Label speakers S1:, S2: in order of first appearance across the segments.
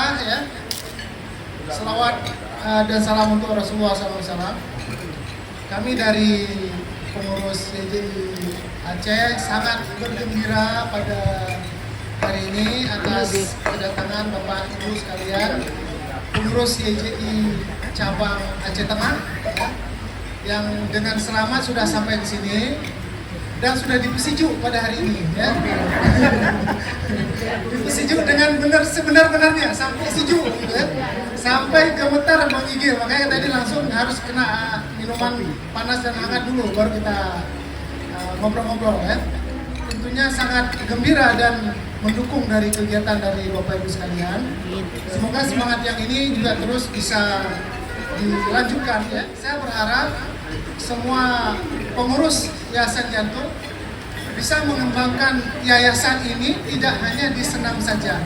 S1: Alhamdulillah ya. Selawat dan salam untuk Rasulullah SAW. Kami dari pengurus YJI Aceh sangat bergembira pada hari ini atas kedatangan Bapak Ibu sekalian, pengurus YJI cabang Aceh Tengah ya, yang dengan selamat sudah sampai di sini dan sudah dipesiju pada hari ini ya. Dipesiju dengan sebenar-benarnya sampai sejuk gitu ya. Sampai gemetar menggigil, makanya tadi langsung harus kena minuman panas dan hangat dulu baru kita ngobrol-ngobrol ya. Tentunya sangat gembira dan mendukung dari kegiatan dari Bapak Ibu sekalian. Semoga semangat yang ini juga terus bisa dilanjutkan ya. Saya berharap semua pengurus Yayasan Jantung bisa mengembangkan yayasan ini tidak hanya di Senam saja.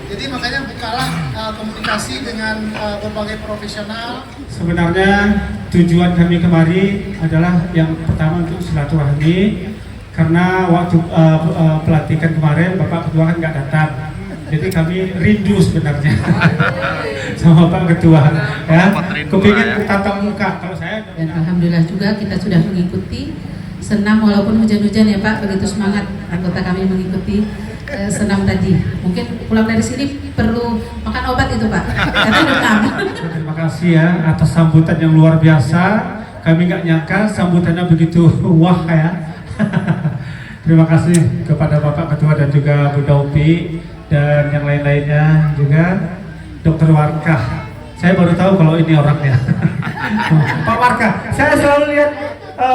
S1: Jadi makanya bukalah komunikasi dengan berbagai profesional.
S2: Sebenarnya tujuan kami kemari adalah yang pertama untuk silaturahmi, karena waktu pelantikan kemarin Bapak Ketua kan nggak datang. Jadi kami rindu sebenarnya sama Pak Ketua ya. Kepingin tatap muka kalau saya.
S3: Dan alhamdulillah juga kita sudah mengikuti senam walaupun hujan-hujan ya Pak, begitu semangat anggota kami mengikuti senam tadi. Mungkin pulang dari sini perlu makan obat itu Pak, karena demam.
S2: Terima kasih ya atas sambutan yang luar biasa. Kami nggak nyangka sambutannya begitu wah ya. Terima kasih kepada Bapak Ketua dan juga Bu Daupi dan yang lain-lainnya juga. Dr. Warkah, saya baru tahu kalau ini orangnya. Pak Warkah, saya selalu lihat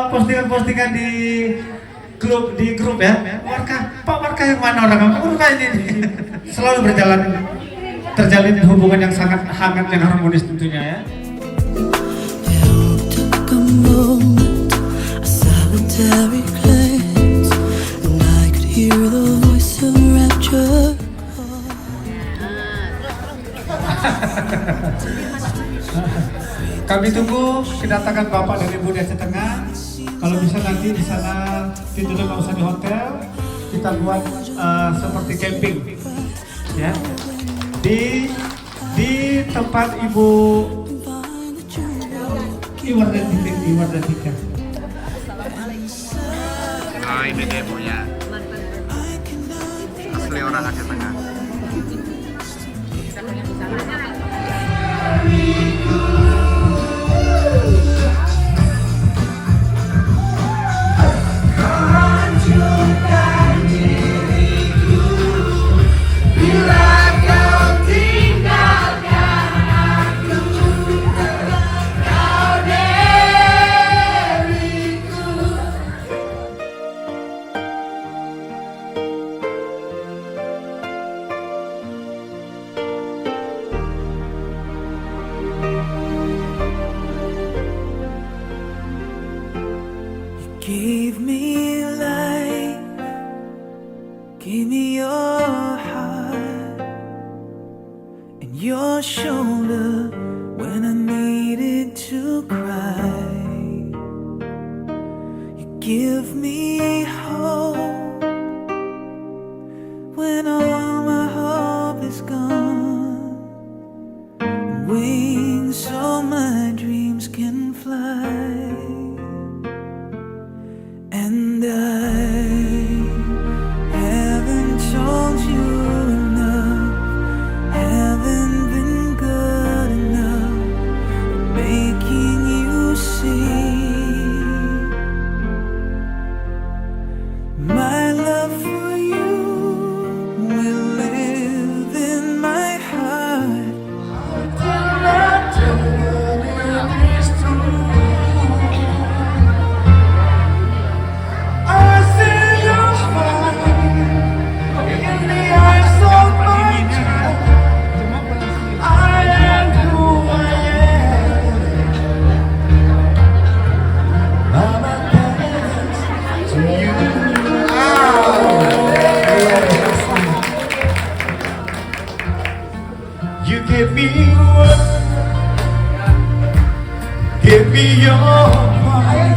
S2: postingan-postingan di grup ya. Pak Warkah yang mana orang kamu? Ini selalu terjalin hubungan yang sangat hangat dan harmonis tentunya ya. Kami tunggu kedatangan Bapak dan Ibu di Aceh Tengah. Kalau bisa nanti di sana tidurnya nggak usah di hotel, kita buat seperti camping, ya. Di tempat Ibu Iwardatika.
S4: Oh, ini demonya. Asli orang Aceh Tengah.
S5: Give me life, give me your heart and your shoulder when I needed to cry. You give me hope when all my hope is gone, wings so my dreams can fly. And I haven't told you enough, haven't been good enough at making you see my love for you will live in my heart.
S2: You give me one, give me your heart,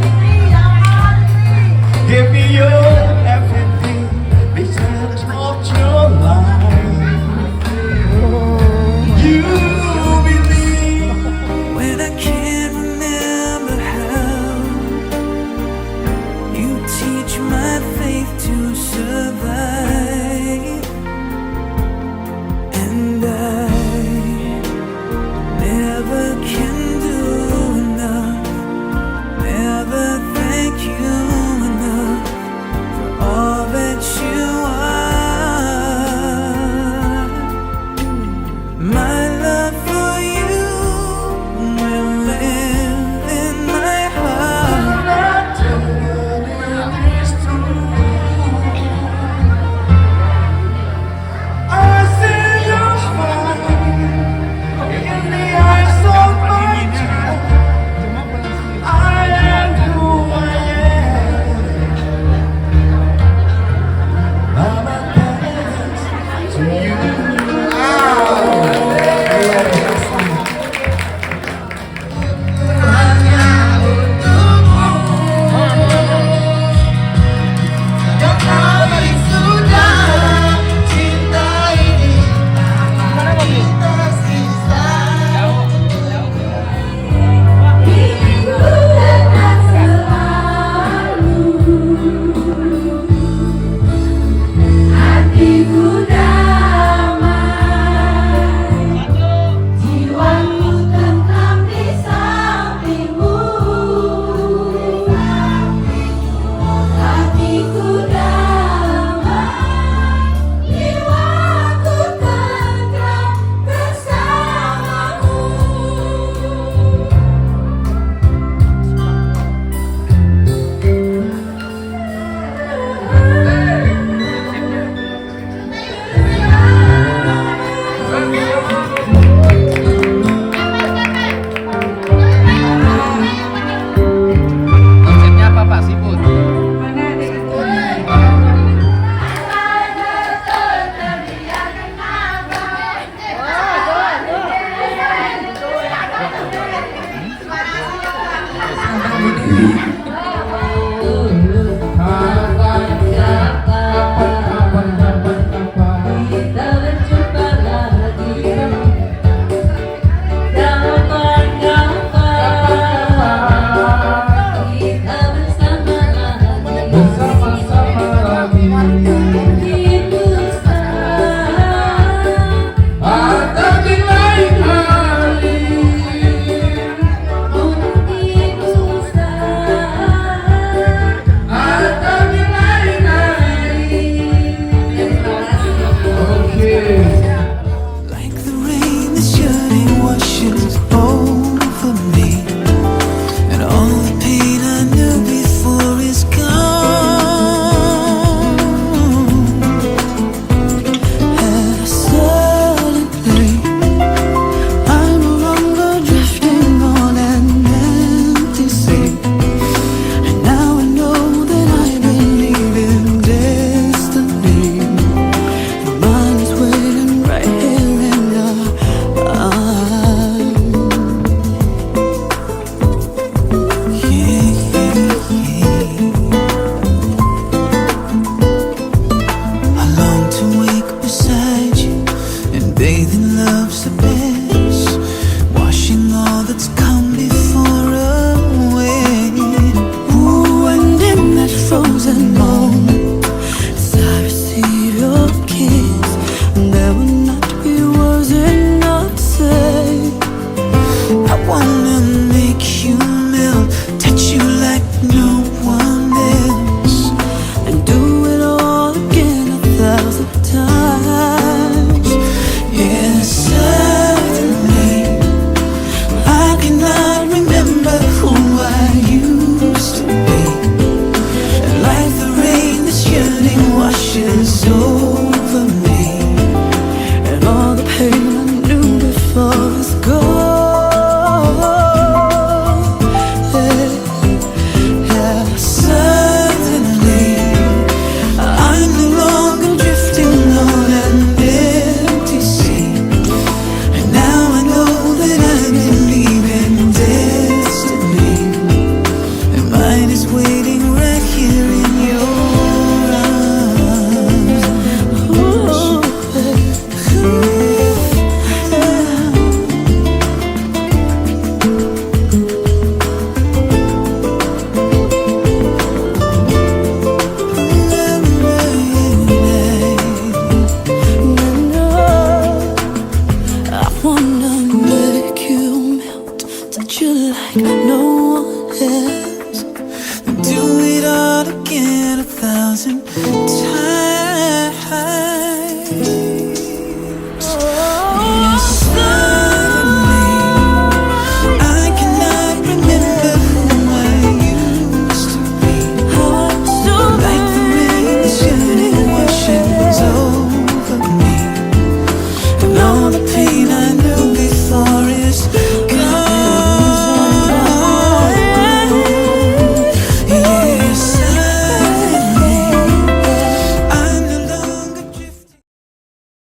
S2: give me your everything, because of your life.
S5: the shining washes